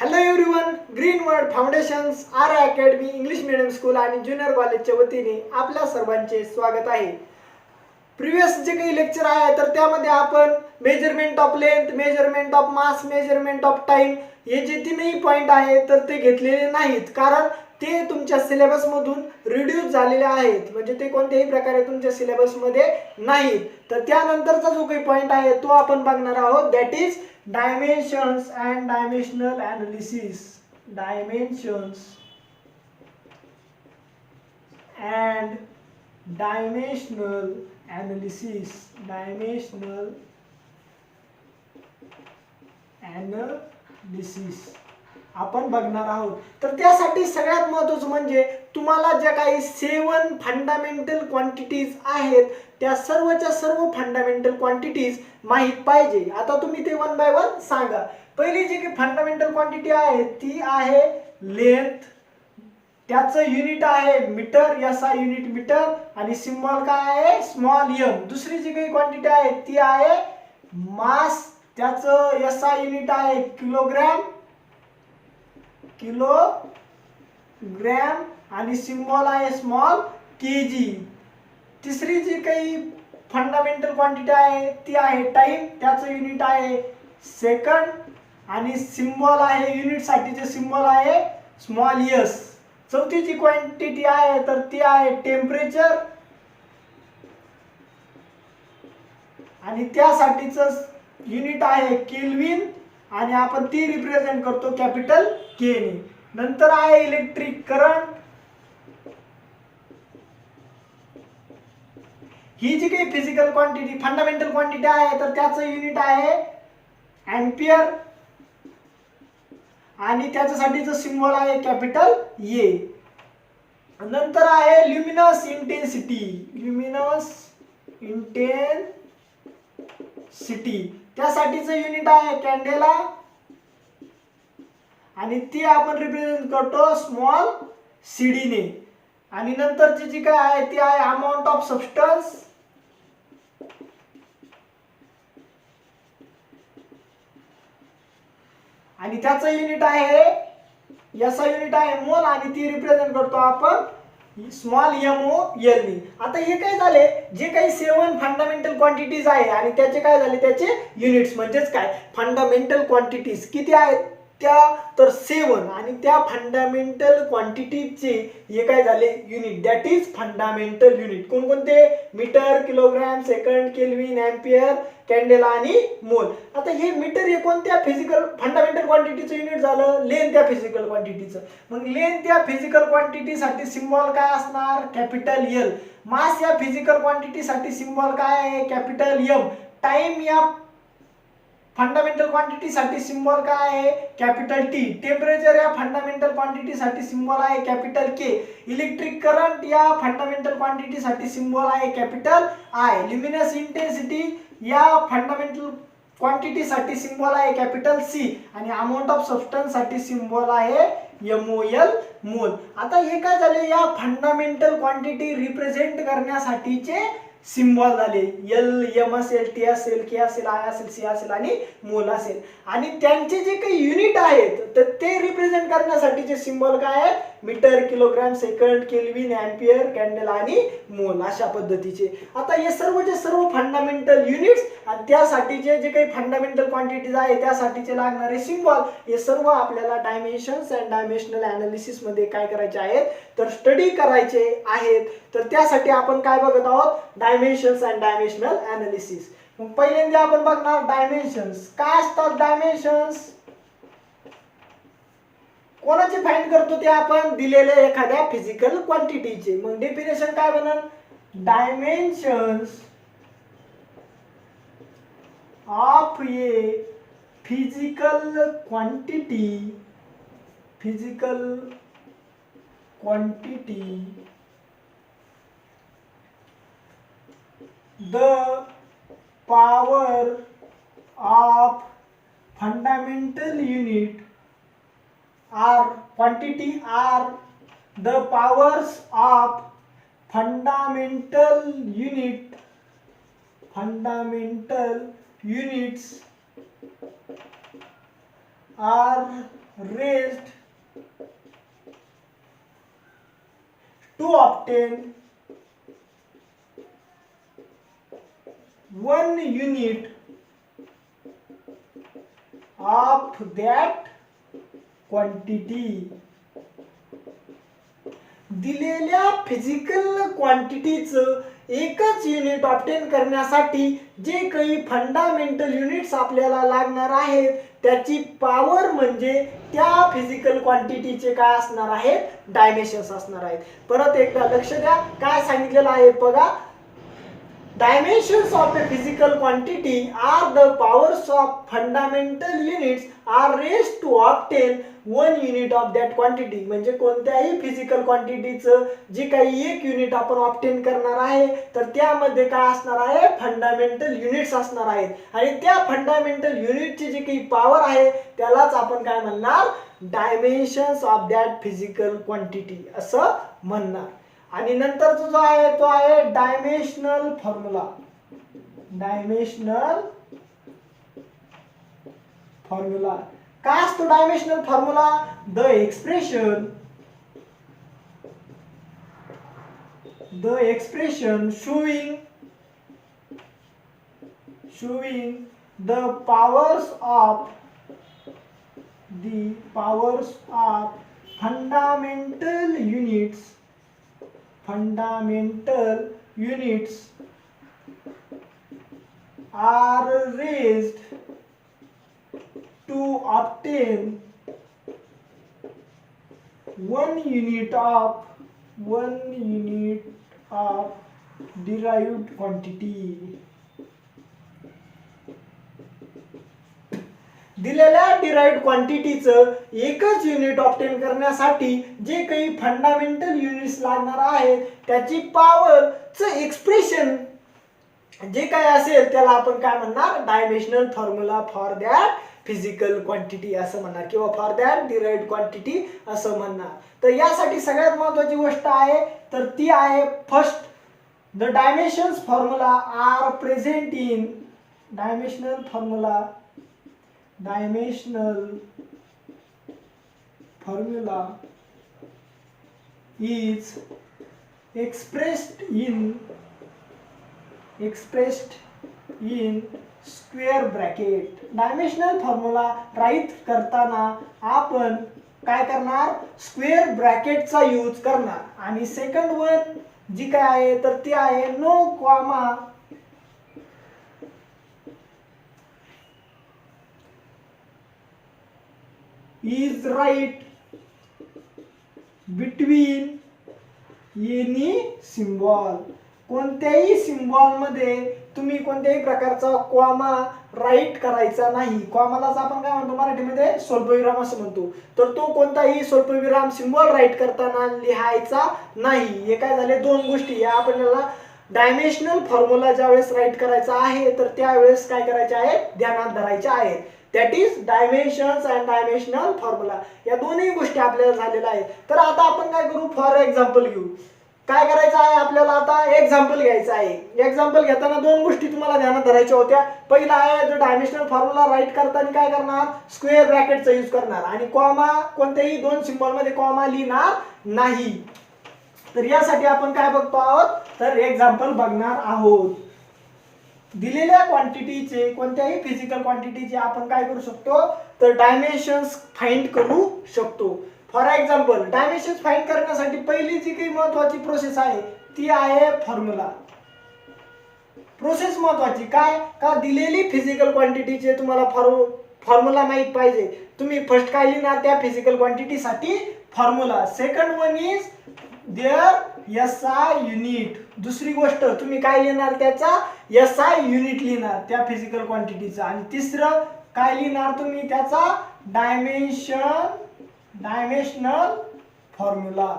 Hello everyone, Green World Foundation's R academy English medium school आणि junior कॉलेजच्या वतीने आपल्या सर्वांचे स्वागत आहे. प्रिव्हियस जे काही लेक्चर आहे तर त्यामध्ये आपण measurement of length, measurement of mass, measurement of time हे जे तीनही पॉईंट आहेत तर ते घेतलेले नाहीत, कारण ते तुमच्या सिलेबसमधून रिड्यूस झालेले आहेत, म्हणजे ते कोणत्याही प्रकारे तुमच्या सिलेबसमध्ये नाहीत. तर त्यानंतरचा जो काही पॉईंट आहे तो आपण बघणार आहोत, that is dimensions and dimensional analysis. Dimensions and dimensional analysis. Dimensional analysis आपण बघणार आहोत. तर त्यासाठी सगळ्यात महत्त्वाचं म्हणजे तुम्हाला ज्या काही 7 फंडामेंटल क्वांटिटीज आहेत त्या सर्वच्या सर्व फंडामेंटल क्वांटिटीज माहित पाहिजे. आता तुम्ही ते वन बाय वन सांगा. पहिली जी काही फंडामेंटल क्वांटिटी आहे ती आहे लेंथ, त्याचं युनिट आहे मीटर, SI युनिट मीटर आणि सिम्बॉल काय आहे स्मॉल m. दुसरी जी काही क्वांटिटी आहे ती आहे मास, त्याचं SI युनिट आहे किलोग्रॅम आणि सिम्बॉल आहे स्मॉल kg. तिसरी जी काही फंडामेंटल क्वांटिटी आहे ती आहे टाइम, त्याचं युनिट आहे सेकंड आणि सिम्बॉल आहे युनिट साठीचे सिम्बॉल आहे स्मॉल s. चौथी जी क्वांटिटी आहे तर ती आहे टेम्परेचर आणि त्यासाठीचं युनिट आहे केल्विन आणि आपण ती रिप्रेझेंट करतो कॅपिटल K ने. नंतर आहे इलेक्ट्रिक करंट. ही जी काही फिजिकल क्वांटिटी फंडामेंटल क्वांटिटी आहे तर त्याचं युनिट आहे एम्पियर आणि त्याच्यासाठीचं सिम्बॉल आहे कॅपिटल A. नंतर आहे ल्युमिनस इंटेन्सिटी. ल्युमिनस इंटेन्सिटी त्यासाठीचं युनिट आहे कॅन्डेला आणि ती आपण रिप्रेझेंट करतो स्मॉल cd ने. आणि नंतरची जी काय आहे ती आहे अमाउंट ऑफ सबस्टन्स आणि त्याचं युनिट आहे SI युनिट आहे मोल आणि ती रिप्रेझेंट करतो आपण स्मॉल MOL ने. आता हे काय झाले, जे काही 7 फंडामेंटल क्वांटिटीज आहे आणि त्याचे काय झाले त्याचे युनिट्स म्हणजेच काय फंडामेंटल क्वांटिटीज किती आहेत त्या तर 7 आणि त्या फंडामेंटल क्वांटिटीजचे हे काय झाले unit, that is fundamental unit. कोणकोणते metre, kilogram, second, kelvin, ampere, candela आणि मोल. आता हे मीटर हे कोणत्या फिजिकल फंडामेंटल क्वांटिटीचं युनिट झालं, लेंथ त्या फिजिकल क्वांटिटीचं. मग लेंथ त्या फिजिकल क्वांटिटीसाठी सिम्बॉल काय असणार कॅपिटल L. मास या फिजिकल क्वांटिटीसाठी सिम्बॉल काय आहे कॅपिटल M. टाइम या फंडामेंटल क्वांटिटी साठी सिम्बॉल काय आहे कॅपिटल T. टेम्परेचर या फंडामेंटल क्वांटिटी साठी सिम्बॉल आहे कॅपिटल K. इलेक्ट्रिक करंट या फंडामेंटल क्वांटिटी साठी सिम्बॉल आहे कॅपिटल I. ल्युमिनस इंटेन्सिटी या फंडामेंटल क्वांटिटी साठी सिम्बॉल आहे कॅपिटल C आणि अमाउंट ऑफ सबस्टन्स साठी सिम्बॉल आहे MOL मोल. आता हे काय झाले या फंडामेंटल क्वांटिटी रिप्रेझेंट करण्यासाठीचे सिम्बॉल झाले. L, M असेल, T असेल, K असेल, I असेल, C असेल आणि मोल असेल. आणि त्यांचे जे काही युनिट आहेत तर ते रिप्रेझेंट करण्यासाठीचे सिम्बॉल काय आहेत metre, kilogram, second, kelvin, ampere, candela आणि मोल अशा पद्धतीचे. आता हे सर्वचे सर्व फंडामेंटल युनिट्स आणि त्यासाठीचे जे काही फंडामेंटल क्वांटिटीज आहे त्यासाठीचे लागणारे सिम्बॉल हे सर्व आपल्याला डायमेन्शन्स अँड डायमेन्शनल अनालिसिस मध्ये काय करायचे आहेत तर स्टडी करायचे आहेत. तर त्यासाठी आपण काय बघत आहोत डायमेन्शन्स अँड डायमेन्शनल अनालिसिस. मग पहिल्यांदा आपण बघणार डायमेन्शन्स. काय असतात डायमेन्शन्स, कोणाचे फाइंड करतो ते आपण दिलेले एखाद्या फिजिकल क्वांटिटीचे. मग डेफिनेशन काय बनल, dimensions of a physical quantity the power of fundamental unit or quantity are the powers of fundamental units are raised to obtain 1 unit of that quantity. दिलेल्या फिजिकल क्वांटिटीचं एकच युनिट ऑब्टेन करण्यासाठी जे काही fundamental units आपल्याला लागणार आहेत त्याची power म्हणजे त्या फिजिकल क्वांटिटीचे काय असणार आहेत, डायमेन्शन्स असणार आहेत. परत एकदा लक्ष द्या काय सांगितलेलं आहे बघा. Dimensions of a physical quantity are the powers of fundamental units are raised to obtain 1 unit of that quantity. म्हणजे कोणत्याही फिजिकल क्वांटिटीचं जे काही एक युनिट आपण ऑब्टेन करणार आहे तर त्यामध्ये काय असणार आहे, फंडामेंटल युनिट्स असणार आहेत आणि त्या फंडामेंटल युनिटची जी काही पॉवर आहे त्यालाच आपण काय म्हणणार, dimensions of that physical quantity असं म्हणणार. आणि नंतरचा जो आहे तो आहे डायमेन्शनल फॉर्म्युला. डायमेन्शनल फॉर्म्युला काय असतो dimensional formula? The expression showing the powers of fundamental units are raised to obtain 1 unit of derived quantity. दिलेल्या डिराइव्ड क्वांटिटीचं एकच युनिट ऑब्टेन करण्यासाठी जे काही फंडामेंटल युनिट्स लागणार आहेत त्याची पॉवरचं एक्सप्रेशन जे काय असेल त्याला आपण काय म्हणणार, dimensional formula for that physical quantity असं म्हणणार किंवा फॉर दॅट डिराइव्ड क्वांटिटी असं म्हणणार. तर यासाठी सगळ्यात महत्त्वाची गोष्ट आहे तर ती आहे first, the dimensions formula are present in dimensional formula is expressed in square bracket. Dimensional formula write करताना आपण काय करणार, स्क्वेअर ब्रॅकेटचा यूज करणार. आणि सेकंड वन जी काय आहे तर ती आहे no comma is right between any symbol. कोणत्याही सिम्बॉल मध्ये तुम्ही कोणत्याही प्रकारचा कॉमा राईट करायचा नाही. कॉमालाच आपण काय म्हणतो मराठीमध्ये स्वल्पविराम असं म्हणतो. तर तो कोणताही स्वल्पविराम सिम्बॉल राईट करताना लिहायचा नाही. हे काय झाले दोन गोष्टी. या आपल्याला डायमेन्शनल फॉर्म्युला ज्यावेळेस राईट करायचा आहे तर त्यावेळेस काय करायचे आहे, ध्यानात धरायच्या आहेत. That is dimensions and dimensional formula. या दोन्ही गोष्टी आपल्याला झालेल्या आहेत. तर आता आपण काय करू, फॉर एक्झाम्पल घेऊ. काय करायचं आहे आपल्याला, आता एक्झाम्पल घ्यायचं आहे. एक्झाम्पल घेताना दोन गोष्टी तुम्हाला ध्यानात धरायच्या होत्या. पहिला आहे जो डायमेन्शनल फॉर्म्युला राईट करताना काय करणार, स्क्वेअर ब्रॅकेटचा यूज करणार आणि कॉमा कोणत्याही दोन सिम्बॉल मध्ये कॉमा लिहिणार नाही. तर यासाठी आपण काय बघतो आहोत तर एक्झाम्पल बघणार आहोत. दिलेल्या क्वांटिटीचे कोणत्याही फिजिकल क्वांटिटीचे आपण काय करू शकतो तर डायमेन्शन्स फाइंड करू शकतो. फॉर एक्झाम्पल डायमेन्शन्स फाइंड करण्यासाठी पहिली जी काही महत्त्वाची प्रोसेस आहे ती आहे फॉर्म्युला. प्रोसेस महत्त्वाची काय का, दिलेली फिजिकल क्वांटिटीचे तुम्हाला फॉर्म्युला माहित पाहिजे. तुम्ही फर्स्ट काय लिहिणार त्या फिजिकल क्वांटिटीसाठी formula. Second one is their SI unit. दुसरी गोष्ट तुम्ही काय लिहिणार त्याचा SI युनिट लिहिणार त्या फिजिकल क्वांटिटीचा. आणि तिसरं काय लिहिणार तुम्ही त्याचा डायमेन्शनल फॉर्म्युला.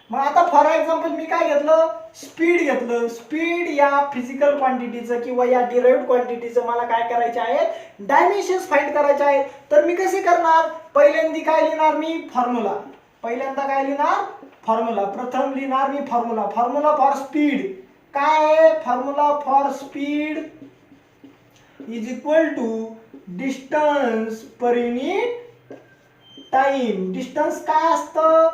मग आता फॉर एक्झाम्पल मी काय घेतलं, स्पीड घेतलं. स्पीड या फिजिकल क्वांटिटीचं किंवा या डिराइव्ड क्वांटिटीचं मला काय करायचे आहे, डायमेन्शन्स फाइंड करायचे आहेत. तर मी कसे करणार, पहिल्यांदा काय लिहिणार मी फॉर्म्युला. पहिल्यांदा काय लिहिणार फॉर्म्युला. प्रथम लिहिणार मी फॉर्म्युला. फॉर्म्युला फॉर स्पीड काय आहे, formula for speed is equal to distance per unit time. Distance काय असतं?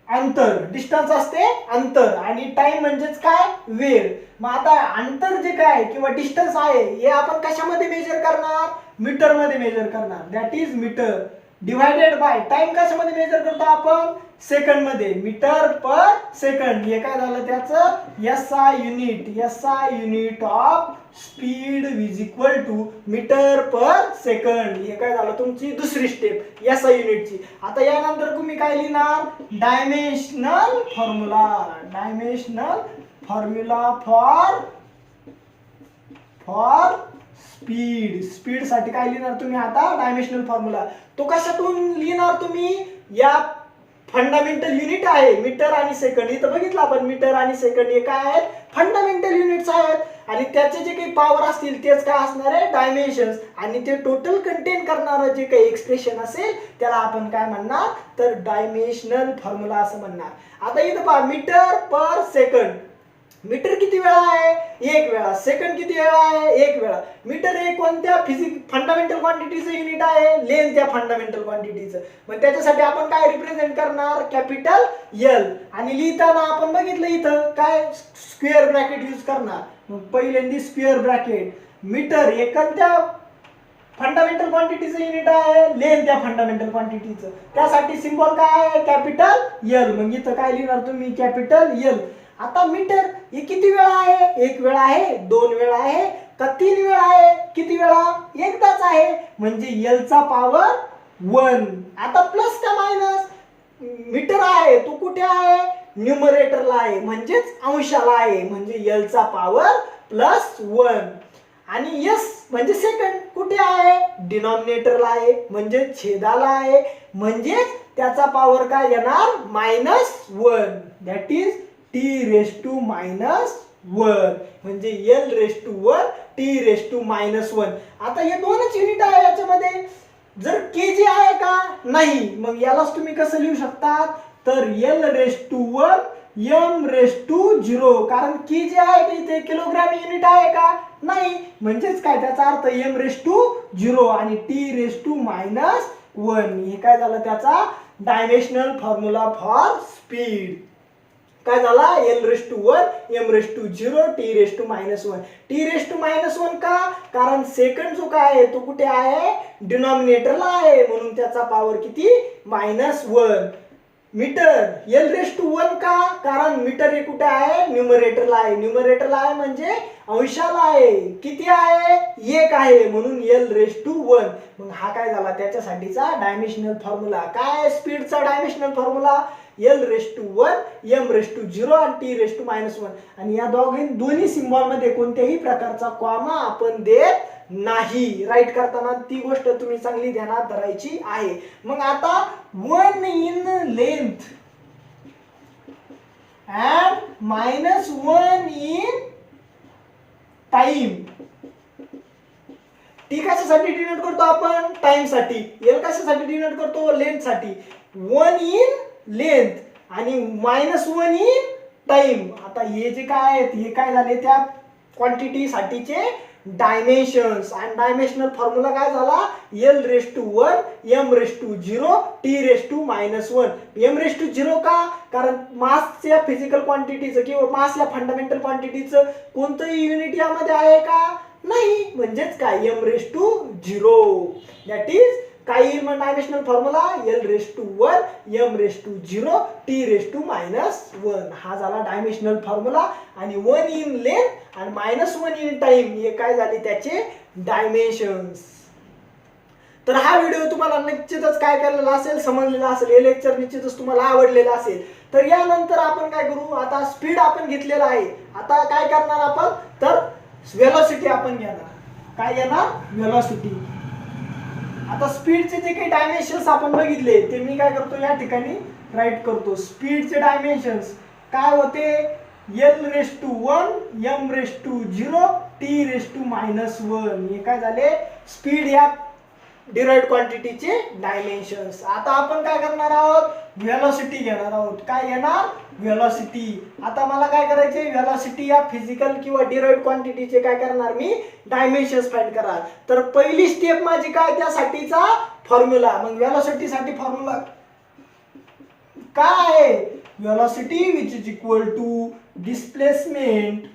अंतर. डिस्टन्स असते अंतर आणि टाइम म्हणजेच काय? वेळ. मग आता अंतर जे काय किंवा डिस्टन्स आहे हे आपण कशामध्ये मेजर करणार? मीटर मध्ये मेजर करणार. That is metre divided by time. कशामध्ये मेजर करतो आपण? सेकंड मध्ये. Metre per second. हे काय झालं त्याचं? SI unit. SI unit of speed is equal to metre per second. हे काय झालं तुमची दुसरी स्टेप एसआय युनिटची. आता यानंतर तुम्ही काय लिहिणार? Dimensional formula. Dimensional formula for speed. Speed साठी काय लिहिणार तुम्ही आता? Dimensional formula. तो कशातून लिहिणार तुम्ही? या फंडामेंटल युनिट आहे मीटर आणि सेकंड. इथं बघितलं आपण मीटर आणि सेकंड हे काय आहेत? फंडामेंटल युनिट्स आहेत आणि त्याचे जे काही पॉवर असतील तेच काय असणार आहे? डायमेन्शन्स. आणि ते टोटल कंटेन करणारं जे काही एक्सप्रेशन असेल त्याला आपण काय म्हणणार? तर डायमेन्शनल फॉर्म्युला असं म्हणणार. आता इथं पहा मीटर पर सेकंड. मीटर किती वेळा आहे? एक वेळा. सेकंड किती वेळा आहे? एक वेळा. मीटर हे कोणत्या फंडामेंटल क्वांटिटीचं युनिट आहे? लेंथ त्या फंडामेंटल क्वांटिटीचं. मग त्याच्यासाठी आपण काय रिप्रेझेंट करणार? Capital L. आणि लिहिताना आपण बघितलं इथं काय? स्क्वेअर ब्रॅकेट यूज करणार. मग पहिल्यांदा स्क्वेअर ब्रॅकेट. मीटर हे कोणत्या फंडामेंटल क्वांटिटीचं युनिट आहे? लेंथ त्या फंडामेंटल क्वांटिटीचं. त्यासाठी सिम्बॉल काय आहे? Capital L. मग इथं काय लिहिणार तुम्ही? Capital L. आता मीटर हे किती वेळा आहे? एक वेळा आहे? दोन वेळा आहे? का तीन वेळा आहे? किती वेळा? एकदाच आहे. म्हणजे एल चा पॉवर 1. आता प्लस का मायनस? मीटर आहे तो कुठे आहे? न्यूमरेटरला आहे म्हणजेच अंशाला आहे. म्हणजे एल चा पॉवर +1. आणि एस म्हणजे सेकंड कुठे आहे? डिनॉमिनेटरला आहे म्हणजे छेदाला आहे. म्हणजे त्याचा पॉवर काय येणार? -1. That is t⁻⁻1. म्हणजे l⁻1 t⁻⁻1. आता हे दोनच युनिट आहे याच्यामध्ये. जर केजी आहे का? नाही. मग यालाच तुम्ही कसं लिहू शकता? तर l⁻1 m⁻0. कारण केजी आहे की इथे किलोग्राम युनिट आहे का? नाही. म्हणजेच काय त्याचा अर्थ m⁻0 आणि t⁻⁻1. हे काय झालं त्याचा डायमेन्शनल फॉर्म्युला फॉर स्पीड. काय झाला? l⁻1 m⁻0 t⁻⁻1. t⁻⁻1 का? कारण सेकंड जो काय आहे तो कुठे आहे? डिनॉमिनेटरला आहे म्हणून त्याचा पॉवर किती? -1. मीटर l⁻1 का? कारण मीटर हे कुठे आहे? न्यूमरेटरला आहे. न्यूमरेटरला आहे म्हणजे अंशाला आहे. किती आहे? 1 आहे म्हणून l⁻1. मग हा काय झाला त्याच्यासाठीचा डायमेन्शनल फॉर्म्युला. काय स्पीडचा डायमेन्शनल फॉर्म्युला? l⁻1 m⁻0 आणि t⁻⁻1. आणि या दोन्ही सिम्बॉल मध्ये कोणत्याही प्रकारचा कॉमा आपण देत नाही. राईट करताना ती गोष्ट तुम्ही चांगली ध्यानात धरायची आहे. मग आता 1 in length and -1 in time. T कशासाठी डिनोट करतो आपण? टाइम साठी. एल कशासाठी डिनोट करतो? लेंथ साठी. 1 इन लेंथ आणि -1 इन टाइम. आता हे जे काय आहेत हे काय झाले? त्या क्वांटिटी साठीचे डायमेन्शन्स. आणि डायमेन्शनल फॉर्म्युला काय झाला? l⁻1 m⁻0 t⁻⁻1. m⁻0 का? कारण मासच्या फिजिकल क्वांटिटीचं किंवा मास या फंडामेंटल क्वांटिटीचं कोणतंही युनिट यामध्ये आहे का? नाही. म्हणजेच काय? m⁻0. दॅट इज काय येईल मग dimensional formula? l⁻1 m⁻0 t⁻⁻1. हा झाला डायमेन्शनल फॉर्म्युला. आणि 1 इन लेंथ आणि -1 इन टाइम हे काय झाले त्याचे डायमेन्शन्स. तर हा व्हिडिओ तुम्हाला निश्चितच काय केलेला असेल? समजलेला असेल. हे लेक्चर निश्चितच तुम्हाला आवडलेलं असेल. तर यानंतर आपण काय करू? आता स्पीड आपण घेतलेला आहे. आता काय करणार आपण? तर वेलोसिटी आपण घेणार. काय घेणार? वेलोसिटी. आता स्पीडचे जे काही डायमेन्शन्स आपण बघितले ते मी काय करतो या ठिकाणी राईट करतो. स्पीडचे डायमेन्शन्स काय होते? l⁻1 m⁻0 t⁻⁻1. हे काय झाले? स्पीड या डिराइव्हड क्वांटिटीचे डायमेन्शन्स. आता आपण काय करणार आहोत? वेलोसिटी घेणार आहोत. काय घेणार? व्हेलॉसिटी. आता मला काय करायचे, व्हेलॉसिटी या फिजिकल किंवा डिराइव्ड क्वांटिटीचे काय करणार मी, डायमेन्शन्स फाइंड करा. तर पहिली स्टेप माझी काय, त्यासाठीचा फॉर्म्युला. मग व्हेलॉसिटी साठी फॉर्म्युला काय आहे, velocity which is equal to displacement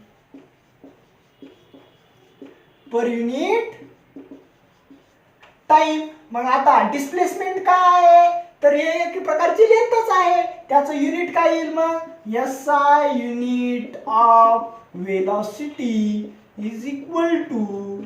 per unit time. मग आता डिस्प्लेसमेंट काय आहे, तर हे एक प्रकारची लेंथच आहे, त्याचं युनिट काय येईल मग, SI unit of velocity is equal to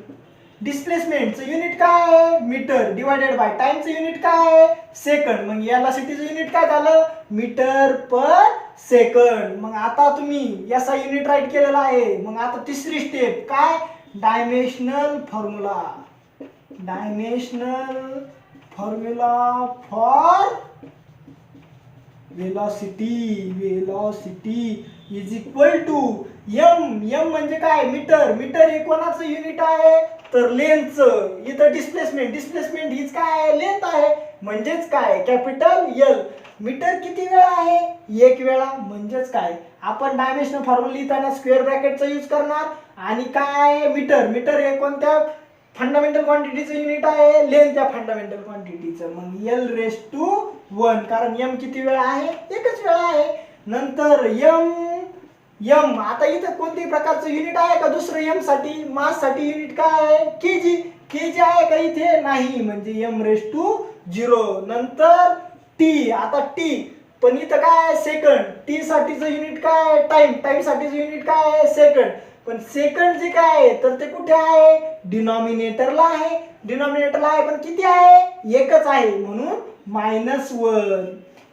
डिस्प्लेसमेंटचं युनिट काय आहे, मीटर डिवायडेड बाय टाइमचं युनिट काय आहे, सेकंड. मग वेलोसिटीचं युनिट काय झालं, मीटर पर सेकंड. मग आता तुम्ही SI युनिट राईट केलेला आहे. मग आता तिसरी स्टेप काय, dimensional formula. Dimensional formula for velocity. Velocity is equal to m. M म्हणजे काय, मीटर. मीटर हे कोणाचं युनिट आहे, तर लेंथचं. इथं डिस्प्लेसमेंट, डिस्प्लेसमेंट हीच काय आहे, लेंथ आहे. म्हणजेच काय, कॅपिटल एल. मीटर किती वेळा आहे, एक वेळा. म्हणजेच काय, आपण डायमेन्शनल फॉर्म्युला लिहिताना स्क्वेअर ब्रॅकेटचा यूज करणार. आणि काय, मीटर. मीटर हे कोणत्या फंडामेंटल क्वांटिटीचं युनिट आहे, लेंथ त्या फंडामेंटल क्वांटिटीचं. मग एल रेस टू 1, कारण एम किती वेळा आहे, एकच वेळा आहे. नंतर एम. एम आता इथं कोणत्याही प्रकारचं युनिट आहे का दुसरं, एम साठी मास साठी युनिट काय आहे, केजी. केजी आहे का इथे, नाही. म्हणजे एम रेस टू 0. नंतर टी. आता टी पण इथं काय आहे, सेकंड. टी साठीचं युनिट काय आहे, टाइम. टाइम साठीचं युनिट काय आहे, सेकंड. पण सेकंड जे काय आहे, तर ते कुठे आहे, डिनॉमिनेटरला आहे. डिनॉमिनेटरला आहे पण किती आहे, एकच आहे, म्हणून -1.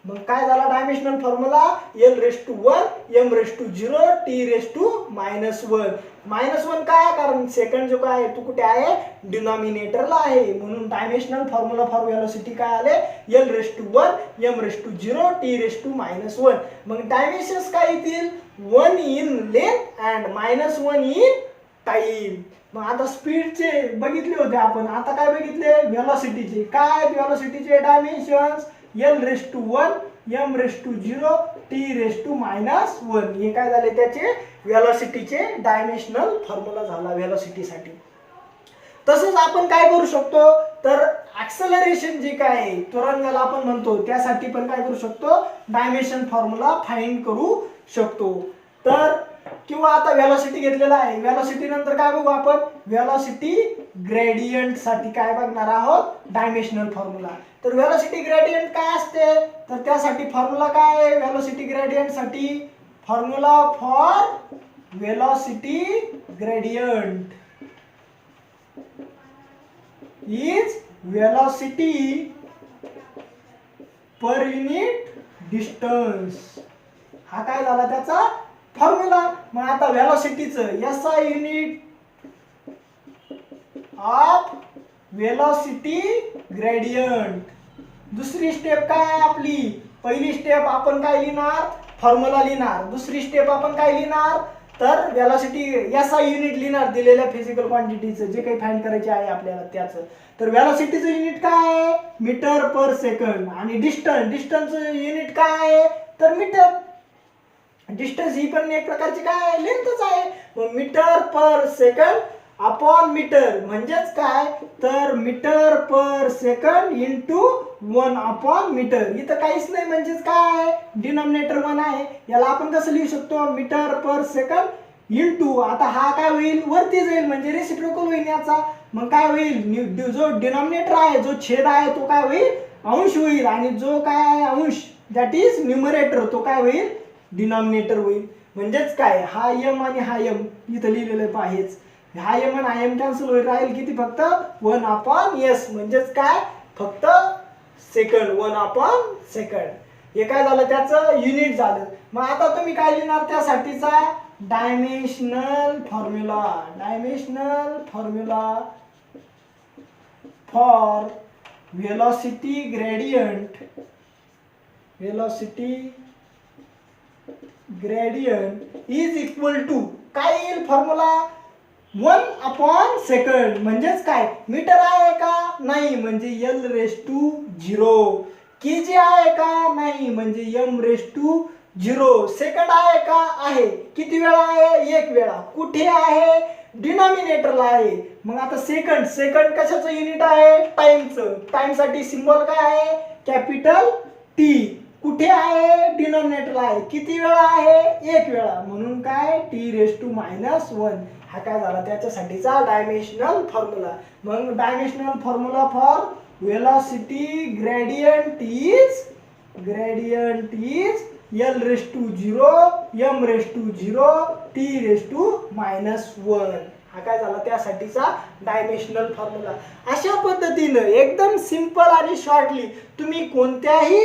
मग काय झाला dimensional formula, L raise to 1, M raise to 0, T raise to -1. -1 काय, कारण सेकंड जो काय आहे तो कुठे आहे, डिनॉमिनेटरला आहे. म्हणून डायमेन्शनल फॉर्म्युला फॉर वेलोसिटी काय आले, L raise to 1, M raise to 0, T raise to -1. मग डायमेन्शन्स काय येतील, 1 in length and -1 in time. मग आता स्पीडचे बघितले होते आपण, आता काय बघितले, वेलोसिटीचे. काय वेलोसिटीचे dimensions, L raise to 1, M raise to 0, T raise to -1. हे काय झाले, त्याचे वेलोसिटीचे डायमेन्शनल फॉर्म्युला झाला वेलोसिटीसाठी. तसंच आपण काय करू शकतो, तर ऍक्सेलरेशन जे काय आहे, त्वरण ज्याला आपण म्हणतो, त्यासाठी पण काय करू शकतो, डायमेन्शन फॉर्म्युला फाइंड करू शकतो. तर किंवा आता वेलोसिटी घेतलेला आहे, वेलोसिटी नंतर काय बघू आपण, वेलोसिटी ग्रेडियंट साठी काय बघणार आहोत, डायमेन्शनल फॉर्म्युला. तर वेलोसिटी ग्रेडियंट काय असते, तर त्यासाठी फॉर्म्युला काय आहे, वेलोसिटी ग्रेडियंट साठी formula for velocity gradient is velocity per unit distance. हा काय झाला त्याचा फॉर्म्युला. मग आता वेलोसिटीचं SI unit of velocity gradient. दुसरी स्टेप काय आपली, पहिली स्टेप आपण काय लिहिणार, फॉर्म्युला लिहिणार. दुसरी स्टेप आपण काय लिहिणार, तर वेलोसिटी SI युनिट लिहिणार, दिलेल्या फिजिकल क्वांटिटीचं जे काही फाइंड करायचे आहे आपल्याला त्याचं. तर वेलोसिटीचं युनिट काय आहे, मीटर पर सेकंड. आणि डिस्टन्स, डिस्टन्सचं युनिट काय आहे, तर मीटर. डिस्टन्स ही पण एक प्रकारची काय आहे, लेंथच आहे. मग metre per second upon metre म्हणजेच काय, तर metre per second into 1 upon metre. इथं काहीच नाही, म्हणजेच काय, डिनॉमिनेटर 1 आहे. याला आपण कसं लिहू शकतो, मीटर पर सेकंड इंटू, आता हा काय होईल, वरती जाईल म्हणजे रेसिप्रोकल होईल याचा. मग काय होईल, जो डिनॉमिनेटर आहे, जो छेद आहे तो काय होईल, अंश होईल. आणि जो काय आहे अंश, दॅट इज न्यूमरेटर, तो काय होईल, डिनॉमिनेटर होईल. म्हणजेच काय, हा एम आणि हा एम इथं लिहिलेलं पाहिजेच. हा एम आणि हा एम कॅन्सल होईल, राहील किती, फक्त 1 अपॉन एस. म्हणजेच काय, फक्त सेकंड, 1 अपॉन सेकंड. हे काय झालं, त्याचं युनिट झालं. मग आता तुम्ही काय लिहिणार, त्यासाठीचा dimensional formula. Dimensional formula for velocity gradient. Velocity gradient is equal to काय येईल फॉर्म्युला, 1 अपॉन सेकंड. म्हणजेच काय, मीटर आहे का, नाही, म्हणजे एल रेस टू 0. केजी आहे का, नाही, म्हणजे एम रेस टू 0. सेकंड आहे का? आहे. किती वेळा आहे? एक वेळा. कुठे आहे? डिनॉमिनेटरला आहे. मग आता सेकंड, सेकंड कशाचं युनिट आहे? टाइमचं. टाइमसाठी सिम्बॉल काय आहे? Capital T. कुठे आहे? डिनॉमिनेटरला आहे. किती वेळा आहे? एक वेळा. म्हणून काय? t⁻⁻1. हा काय झाला? त्याच्यासाठीचा डायमेन्शनल फॉर्म्युला. मग dimensional formula for velocity gradient is L⁻0 m⁻0 t⁻⁻1. हा काय झाला? त्यासाठीचा डायमेन्शनल फॉर्म्युला. अशा पद्धतीनं एकदम सिंपल आणि शॉर्टली तुम्ही कोणत्याही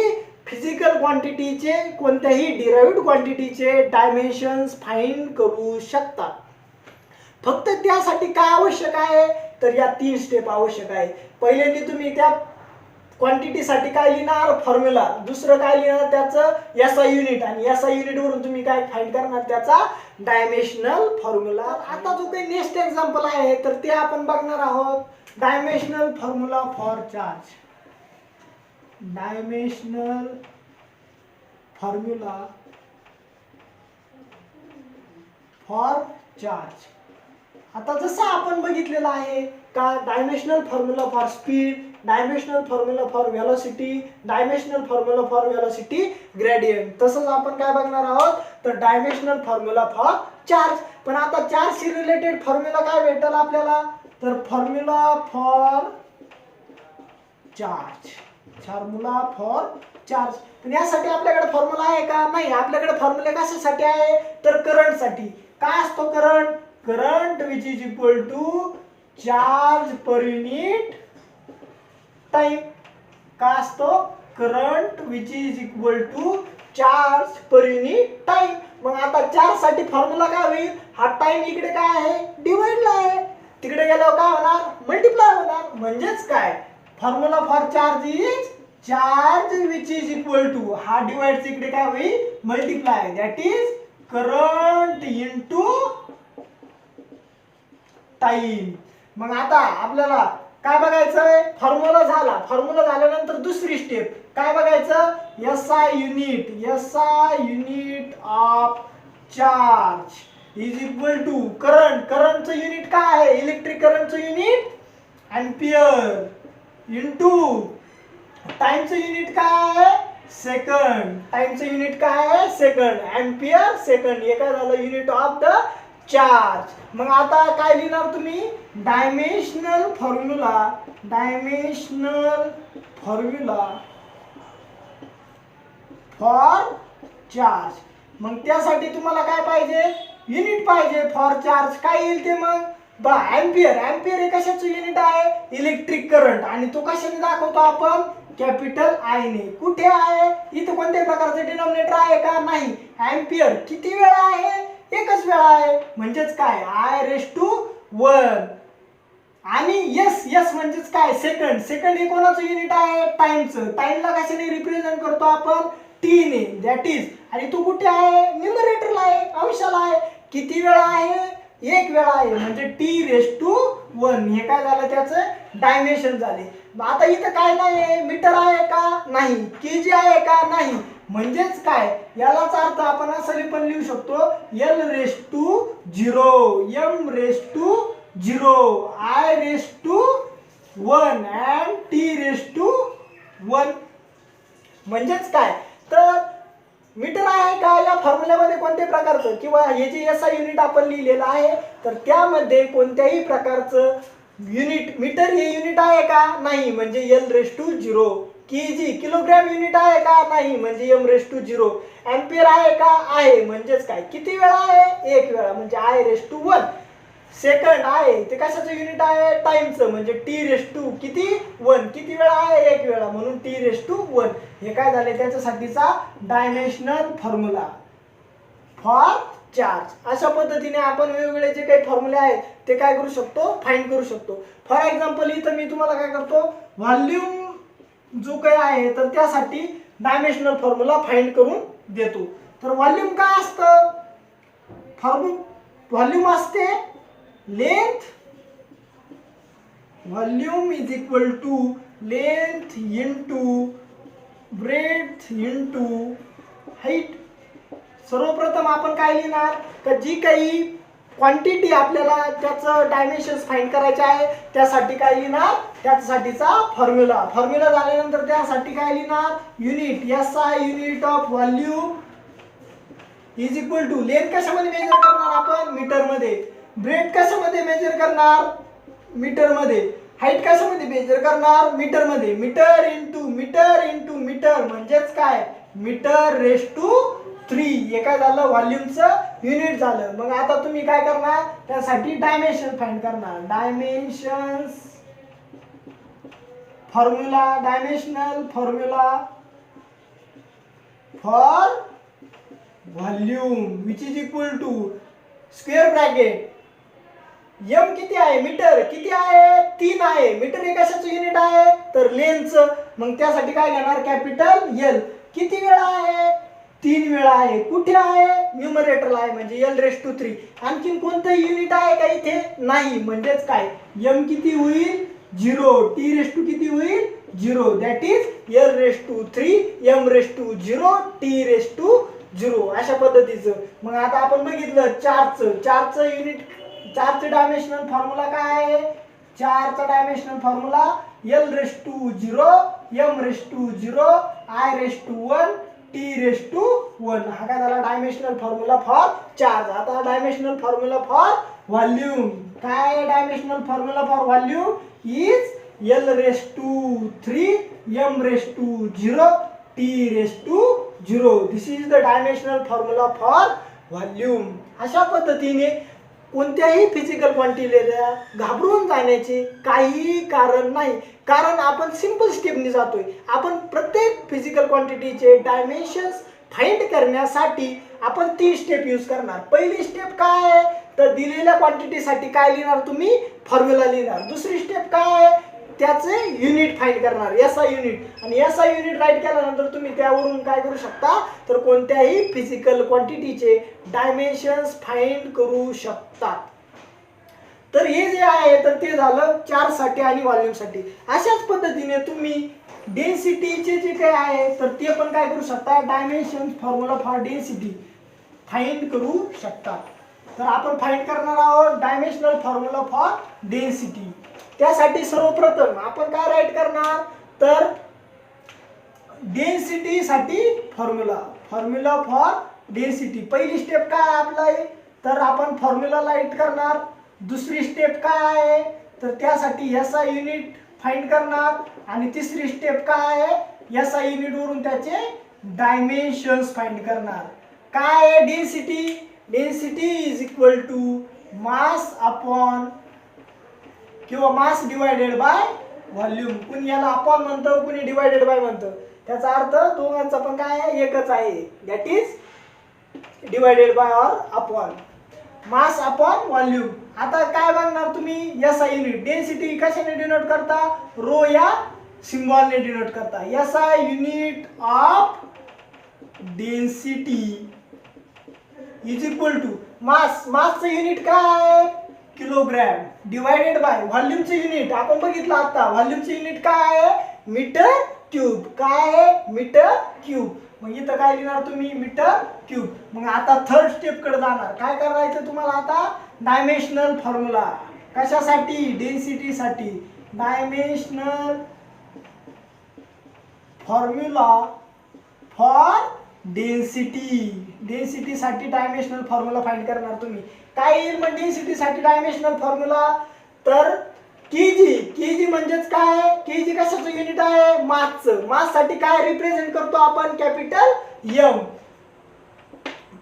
फिजिकल क्वांटिटीचे, कोणत्याही डिराइव्ड क्वांटिटीचे डायमेन्शन्स फाइंड करू शकता. फक्त त्यासाठी काय आवश्यक आहे? तर या 3 स्टेप आवश्यक आहे. पहिल्यांदा तुम्ही त्या क्वांटिटीसाठी काय लिहिणार? फॉर्म्युला. दुसरं काय लिहिणार? त्याचं SI युनिट. आणि SI युनिट वरून तुम्ही काय फाइंड करणार? त्याचा डायमेन्शनल फॉर्म्युला. आता जो काही नेक्स्ट एक्झाम्पल आहे तर ते आपण बघणार आहोत. Dimensional formula for charge. Dimensional formula for charge. आता जसं आपण बघितलेलं आहे का dimensional formula for speed, dimensional formula for velocity, dimensional formula for velocity gradient, तसंच आपण काय बघणार आहोत तर डायमेन्शनल फॉर्म्युला फॉर चार्ज. पण आता चार्जशी रिलेटेड फॉर्म्युला काय भेटेल आपल्याला? तर formula for charge. Formula for charge. पण यासाठी आपल्याकडे फॉर्म्युला आहे का? नाही. आपल्याकडे फॉर्म्युला कशासाठी आहे? तर करंटसाठी. काय असतो current? Current which is equal to charge per unit time. काय असतो? Current which is equal to charge per unit time. मग आता चार्ज साठी फॉर्म्युला काय होईल? हा टाइम इकडे काय आहे? डिवाइडला आहे. तिकडे गेल्यावर काय होणार? मल्टिप्लाय होणार. म्हणजेच काय? Formula for charge is charge which is equal to, हा डिवाइड इकडे काय होईल? Multiply. That is current into time. मग आता आपल्याला काय बघायचंय? फॉर्म्युला झाला. फॉर्म्युला झाल्यानंतर दुसरी स्टेप काय बघायचं? SI unit. SI unit of charge is equal to current. करंटचं युनिट काय आहे? इलेक्ट्रिक करंटचं युनिट एम्पियर इनटू टाइमचं युनिट काय आहे? सेकंड. टाइमचं युनिट काय आहे? सेकंड. Ampere second. हे काय झालं? Unit of the charge. मग आता काय लिहिणार तुम्ही? Dimensional formula. Dimensional formula for charge. मग त्यासाठी तुम्हाला काय पाहिजे? युनिट पाहिजे फॉर चार्ज. काय येईल ते मग? एम्पियर. एम्पियर हे कशाचं युनिट आहे? Electric current. आणि तो कशाने दाखवतो आपण? कॅपिटल आय ने. कुठे आहे? इथे कोणत्याही प्रकारचे डिनॉमिनेटर आहे का? नाही. एम्पियर किती वेळा आहे? एकच वेळा आहे. म्हणजेच काय? I⁻1. आणि यस म्हणजेच काय? सेकंड. सेकंड हे कोणाचं युनिट आहे? टाइमचं. टाइमला कशाने रिप्रेझेंट करतो आपण? टी ने. That is. आणि तो कुठे आहे? न्यूमरेटरला आहे, अंशाला आहे. किती वेळा आहे? एक वेळा आहे. म्हणजे t⁻1. हे काय झालं? त्याचं डायमेन्शन झाले. आता इथं काय नाही? मीटर आहे का? नाही. केजी आहे का? नाही. म्हणजेच काय? यालाच अर्थ आपण असं पण लिहू शकतो L⁻0 m⁻0 I⁻1 and t⁻1. म्हणजेच काय? तर मीटर आहे का? या फॉर्म्युल्यामध्ये कोणत्या प्रकारचं किंवा हे जे SI युनिट आपण लिहिलेलं आहे तर त्यामध्ये कोणत्याही प्रकारचं युनिट मीटर हे युनिट आहे का? नाही. म्हणजे L⁻0. केजी किलोग्रॅम युनिट आहे का? नाही. म्हणजे m⁻0. एम्पियर आहे का? आहे. म्हणजेच काय? किती वेळा आहे? एक वेळा. म्हणजे I⁻1. सेकंड आहे ते कशाचं युनिट आहे? टाइमचं. म्हणजे t⁻1. किती वेळा आहे? एक वेळा. म्हणून t⁻1. हे काय झाले? त्याच्यासाठीचा डायमेन्शनल फॉर्म्युला फॉर चार्ज. अशा पद्धतीने आपण वेगवेगळे जे काही फॉर्म्युले आहेत ते काय करू शकतो? फाइंड करू शकतो. फॉर एक्झाम्पल इथं मी तुम्हाला काय करतो? व्हॉल्यूम जो काही आहे तर त्यासाठी डायमेन्शनल फॉर्म्युला फाइंड करून देतो. तर व्हॉल्यूम काय असतं? व्हॉल्यूम असते length. Volume is equal to length into breadth into height. सर्वप्रथम आपण काय लिहिणार तर जी काही क्वांटिटी आपल्याला त्याचं डायमेन्शन्स फाइंड करायचे आहे त्यासाठी काय लिहिणार त्यासाठीचा फॉर्म्युला झाल्यानंतर त्यासाठी काय लिहिणार unit SI unit of volume is equal to length कशामध्ये मेजर करणार आपण मीटर मध्ये, ब्रेथ कशामध्ये मेजर करणार मीटर मध्ये, हाईट कशामध्ये मेजर करणार मीटर मध्ये, मीटर इंटू मीटर म्हणजेच काय मीटर रेस टू 3 हे काय झालं व्हॉल्यूमचं युनिट झालं. मग आता तुम्ही काय करणार त्यासाठी डायमेन्शन फाइंड करणार, dimensions formula dimensional formula for volume which is equal to square bracket m किती आहे मीटर किती आहे 3 आहे, मीटर हे कशाचं युनिट आहे तर लेंथचं. मग त्यासाठी काय घेणार कॅपिटल L, किती वेळा आहे 3 वेळा आहे, कुठे आहे न्यूमरेटरला आहे म्हणजे L रेस टू 3. आणखीन कोणतं युनिट आहे का इथे नाही म्हणजेच काय m किती होईल 0, t रेस टू किती होईल 0 that is L raise to 3 m raise to 0 t raise to 0 अशा पद्धतीचं. मग आता आपण बघितलं चार्जचं युनिट, चार्जचं डायमेन्शनल फॉर्म्युला काय आहे चार्जचा dimensional formula L raise to 0 m raise to 0 I raise to 1 t raise to 1 हा काय झाला डायमेन्शनल फॉर्म्युला फॉर चार्ज. आता डायमेन्शनल फॉर्म्युला फॉर व्हॉल्यूम काय dimensional formula for volume is L raise to 3 m raise to 0 t raise to 0. This is the dimensional formula for volume. अशा पद्धतीने कोणत्याही physical क्वांटिटीला घाबरून जाण्याचे काही कारण नाही, कारण आपण सिंपल स्टेपनी जातोय. आपण प्रत्येक फिजिकल क्वांटिटीचे डायमेन्शन्स फाइंड करण्यासाठी आपण 3 स्टेप यूज करणार. पहिली स्टेप काय आहे तर दिलेल्या क्वांटिटीसाठी काय लिहिणार तुम्ही फॉर्म्युला लिहिणार. दुसरी स्टेप काय आहे त्याचे युनिट फाइंड करणार SI युनिट, आणि SI युनिट राईट केल्यानंतर तुम्ही त्यावरून काय करू शकता तर कोणत्याही फिजिकल क्वांटिटीचे डायमेन्शन्स फाइंड करू शकता. तर हे जे आहे तर ते झालं चार्जसाठी आणि व्हॉल्यूमसाठी. अशाच पद्धतीने तुम्ही डेन्सिटीचे जे काही आहे तर ते पण काय करू शकता dimension formula for density find करू शकता. तर आपण फाइंड करणार आहोत डायमेन्शनल फॉर्म्युला फॉर डेन्सिटी. त्यासाठी सर्वप्रथम आपण काय राईट करणार तर डेन्सिटी साठी फॉर्म्युला फॉर डेन्सिटी. पहिली स्टेप काय आपला तर आपण फॉर्म्युला राईट करणार. दुसरी स्टेप काय आहे तर त्यासाठी SI युनिट फाइंड करणार, आणि तिसरी स्टेप काय आहे SI युनिट वरून त्याचे डायमेन्शन्स फाइंड करणार. काय आहे density is equal to mass upon किंवा मास डिवायडेड बाय व्हॉल्यूम. कुणी याला अपॉन म्हणतं कुणी डिवायडेड बाय म्हणतं. त्याचा अर्थ दोघांचा पण काय आहे एकच आहे that is divided by or upon mass upon volume. आता काय बघणार तुम्ही SI युनिट डेन्सिटी कशाने डिनोट करता रो या सिम्बॉलने डिनोट करता. SI unit of density is equal to मासचं युनिट काय किलोग्रॅम डिवायडेड बाय व्हॉल्यूमचे युनिट आपण बघितलं आता व्हॉल्यूमचे युनिट काय आहे मीटर क्यूब. काय आहे मीटर क्यूब. मग इथं काय लिहिणार तुम्ही मीटर क्यूब. मग आता थर्ड स्टेप कडे जाणार. काय करायचं तुम्हाला आता डायमेन्शनल फॉर्म्युला कशासाठी डेन्सिटीसाठी डायमेन्शनल फॉर्म्युला फॉर डेन्सिटी साठी डायमेन्शनल फॉर्म्युला फाइंड करणार तुम्ही. काय येईल मग डेन्सिटी साठी डायमेन्शनल फॉर्म्युला तर केजी म्हणजेच काय केजी कशाचं युनिट आहे मासचं. मास साठी काय रिप्रेझेंट करतो आपण कॅपिटल M.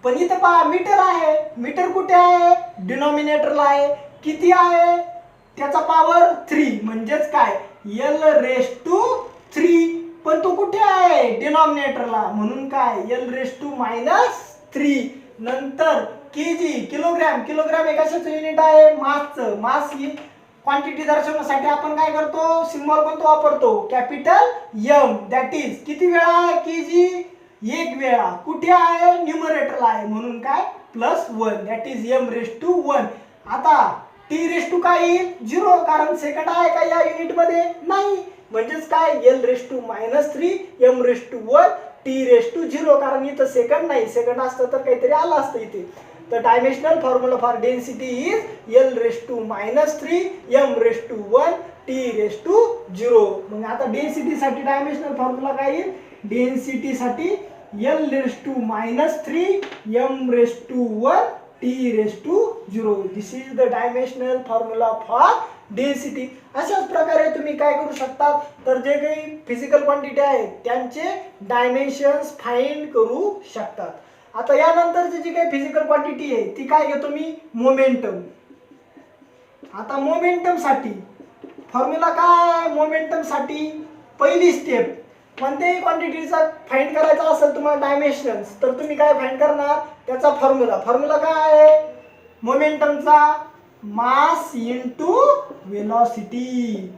पण इथं पहा मीटर आहे, मीटर कुठे आहे डिनॉमिनेटरला आहे, किती आहे त्याचा पॉवर 3 म्हणजेच काय L रेस टू 3, पण तो कुठे आहे डिनॉमिनेटरला म्हणून काय L रेस टू -3. नंतर किलोग्रॅम हे कशाचं युनिट आहे मासचं. मास ही क्वांटिटी दर्शवण्यासाठी आपण काय करतो सिम्बॉल कोणता वापरतो कॅपिटल M दॅट इज किती वेळा आहे केजी 1 वेळा, कुठे आहे न्यूमरेटरला आहे म्हणून काय +1 that is M raise to 1. आता t रेस टू काय येईल 0 कारण सेकंड आहे का या युनिट मध्ये नाही, म्हणजेच काय L raise to -3 M raise to 1 T⁻0, कारण इथं सेकंड नाही, सेकंड असतं तर काहीतरी आलं असतं इथे. तर dimensional formula for density is L⁻³ m⁻1 T⁻0. मग आता डेन्सिटी साठी डायमेन्शनल फॉर्म्युला काय येईल? डेन्सिटी साठी L⁻³ m⁻1 T⁻0. This is the dimensional formula for density. अशाच प्रकारे तुम्ही काय करू शकता, तर जे काही फिजिकल क्वांटिटी आहेत त्यांचे डायमेन्शन्स फाइंड करू शकतात. आता यानंतरची जी काही फिजिकल क्वांटिटी आहे ती काय घेतो मी? मोमेंटम. आता मोमेंटम साठी फॉर्म्युला काय? मोमेंटम साठी पहिली स्टेप, कोणत्याही क्वांटिटीचा फाइंड करायचा असेल तुम्हाला डायमेन्शन्स, तर तुम्ही काय फाइंड करणार? त्याचा फॉर्म्युला काय आहे? मोमेंटमचा mass into velocity.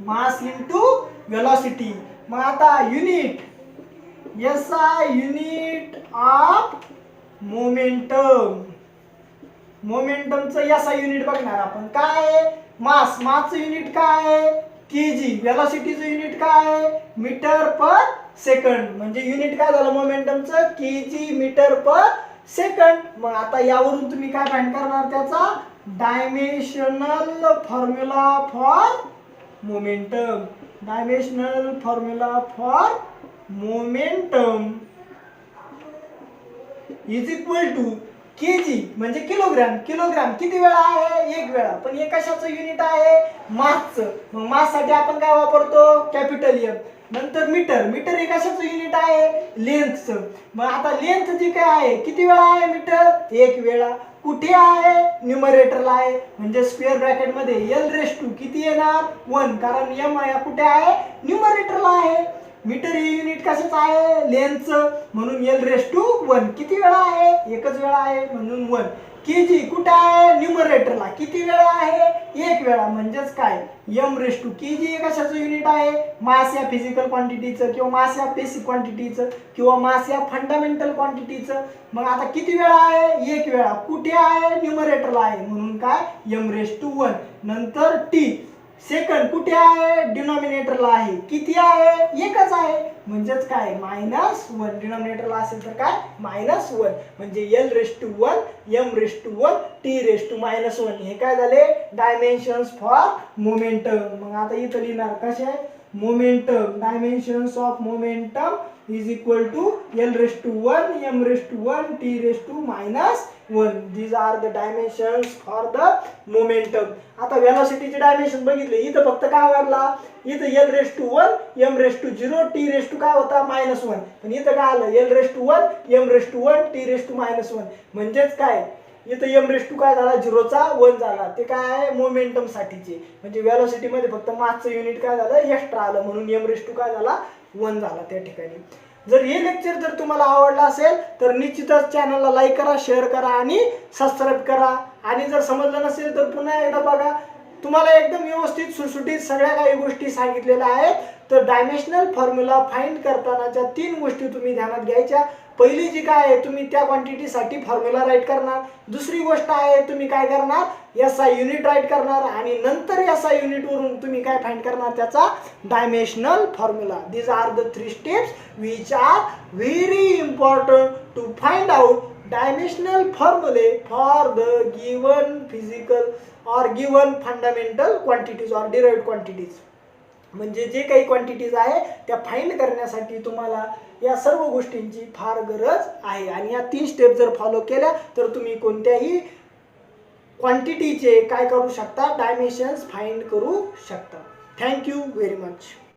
Mass into velocity. मग आता unit SI unit of momentum. मोमेंटमचं SI युनिट बघणार आपण. काय आहे? मासचं युनिट काय आहे? kg. वेलोसिटीचं युनिट काय आहे? Metre per second. म्हणजे युनिट काय झालं मोमेंटमचं? kg metre per second. मग आता यावरून तुम्ही काय फाइंड करणार? त्याचा dimensional formula for momentum. Dimensional formula for momentum is equal to kg म्हणजे किलोग्राम. किलोग्राम किती वेळा आहे? 1 वेळा. पण हे कशाचं युनिट आहे? मासचं. मग मास साठी आपण काय वापरतो? Capital M. नंतर मीटर. मीटर हे कशाचं युनिट आहे? लेंथचं. मग आता लेंथ जी काय आहे किती वेळा आहे मीटर? 1 वेळा. कुठे आहे? न्यूमरेटरला आहे. म्हणजे स्क्वेअर ब्रॅकेट मध्ये L⁻² किती येणार? 1, कारण M कुठे आहे? न्यूमरेटरला आहे. मीटर हे युनिट कशाचं आहे? लेंथचं. म्हणून L⁻1 किती वेळा आहे? 1च वेळा आहे म्हणून 1. kg कुठे आहे? न्यूमरेटरला. किती वेळा आहे? 1 वेळा. म्हणजेच काय? m⁻. kg हे कशाचं युनिट आहे? मास या फिजिकल क्वांटिटीचं किंवा मास या बेसिक क्वांटिटीचं किंवा मास या फंडामेंटल क्वांटिटीचं. मग आता किती वेळा आहे? 1 वेळा. कुठे आहे? न्यूमरेटरला आहे म्हणून काय? m⁻1. नंतर t. सेकंड कुठे आहे? डिनॉमिनेटरला आहे. किती आहे? 1च आहे. म्हणजेच काय? -1. डिनॉमिनेटरला असेल तर काय? -1. म्हणजे L⁻1 m⁻1 T⁻1. हे काय झाले? Dimensions for momentum. मग आता इथं लिहिणार कसे? Momentum. Dimensions of momentum is equal to L⁻1 m⁻1 T⁻1. These are the dimensions for the momentum. आता वेलोसिटीचे डायमेन्शन बघितले. इथं फक्त काय वाढला? इथं L⁻1 m⁻0 T⁻ काय होता? -1. पण इथं काय आलं? L⁻1 m⁻1 T⁻1. म्हणजेच काय? इथं m⁻2 काय झाला? 0चा 1 झाला. ते काय आहे? मोमेंटम साठीचे. म्हणजे वेलोसिटी मध्ये फक्त मासचं युनिट काय झालं? एक्स्ट्रा आलं म्हणून m⁻2 काय झाला? 1 झाला त्या ठिकाणी. जर हे लेक्चर जर तुम्हाला आवडलं असेल तर निश्चितच चॅनलला लाईक करा, शेअर करा आणि सबस्क्राईब करा. आणि जर समजलं नसेल तर पुन्हा एकदा बघा. तुम्हाला एकदम व्यवस्थित सुटसुटीत सगळ्या काही गोष्टी सांगितलेल्या आहेत. तर डायमेन्शनल फॉर्म्युला फाइंड करतानाच्या 3 गोष्टी तुम्ही ध्यानात घ्यायच्या. पहिली जी काय आहे, तुम्ही त्या क्वांटिटीसाठी फॉर्म्युला राईट करणार. दुसरी गोष्ट आहे, तुम्ही काय करणार? SI युनिट राईट करणार. आणि नंतर SI युनिट वरून तुम्ही काय फाइंड करणार? त्याचा dimensional formula. These are the 3 steps which are very important to find out dimensional formulae for the given physical or given fundamental quantities or derived quantities. म्हणजे जे काही क्वांटिटीज आहे त्या फाइंड करण्यासाठी तुम्हाला या सर्व गोष्टींची फार गरज आहे. आणि या 3 स्टेप जर फॉलो केल्या तर तुम्ही कोणत्याही क्वांटिटीचे काय करू शकता? डायमेन्शन्स फाइंड करू शकता. Thank you very much.